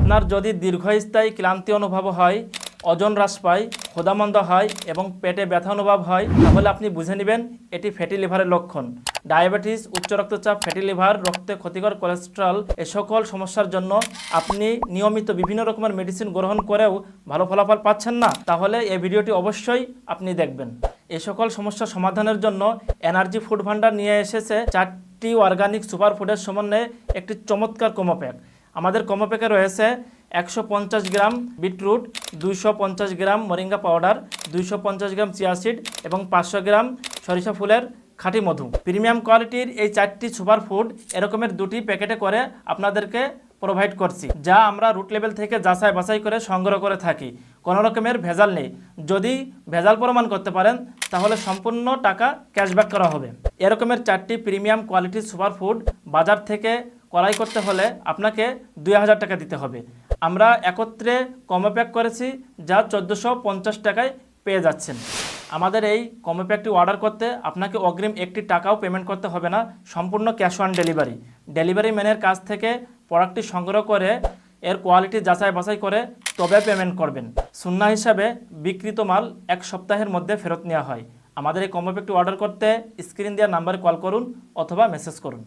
আপনার যদি দীর্ঘস্থায়ী ক্লান্তি অনুভব হয়, ওজন হ্রাস পায়, ক্ষুধামন্দ হয় এবং পেটে ব্যথা অনুভব হয়, তাহলে আপনি বুঝে নেবেন এটি ফ্যাটি লিভারের লক্ষণ। ডায়াবেটিস, উচ্চ রক্তচাপ, ফ্যাটি লিভার, রক্তে ক্ষতিকর কোলেস্টেরল এ সকল সমস্যার জন্য আপনি নিয়মিত বিভিন্ন রকমের মেডিসিন গ্রহণ করেও ভালো ফলাফল পাচ্ছেন না, তাহলে এই ভিডিওটি অবশ্যই আপনি দেখবেন। এই সকল সমস্যা সমাধানের জন্য এনার্জি ফুড ভান্ডার নিয়ে এসেছে 4টি অর্গানিক সুপার ফুডের সমন্বয়ে একটি চমৎকার কম্বো প্যাক। আমাদের কম্বো প্যাকে রয়েছে 150 গ্রাম বিটরুট, 250 গ্রাম মোরিঙ্গা পাউডার, 250 গ্রাম চিয়া সিড এবং 500 গ্রাম সরিষা ফুলের খাঁটি মধু। প্রিমিয়াম কোয়ালিটির এই 4টি সুপার ফুড এরকমের 2টি প্যাকেটে করে আপনাদেরকে প্রোভাইড করছি, যা আমরা রুট লেভেল থেকে যাচাই বাছাই করে সংগ্রহ করে থাকি। কোনো রকমের ভেজাল নেই। যদি ভেজাল প্রমাণ করতে পারেন তাহলে সম্পূর্ণ টাকা ক্যাশব্যাক করা হবে। এরকমের 4টি প্রিমিয়াম কোয়ালিটির সুপার ফুড বাজার থেকে ক্রয় করতে হলে আপনাকে 2000 টাকা দিতে হবে। আমরা একত্রে কম্বো প্যাক করেছি, যা 1450 টাকায় পেয়ে যাচ্ছেন। আমাদের এই কম্বো প্যাকটি অর্ডার করতে আপনাকে অগ্রিম 1টি টাকাও পেমেন্ট করতে হবে না, সম্পূর্ণ ক্যাশ অন ডেলিভারি। ডেলিভারি ম্যানের কাছ থেকে প্রোডাক্টটি সংগ্রহ করে এর কোয়ালিটি যাচাই বাছাই করে তবে পেমেন্ট করবেন। সুন্নাহ হিসাবে বিক্রিত মাল 1 সপ্তাহের মধ্যে ফেরত নেওয়া হয়। আমাদের এই কম্বো প্যাকটি অর্ডার করতে স্ক্রিন দেওয়া নাম্বারে কল করুন অথবা মেসেজ করুন।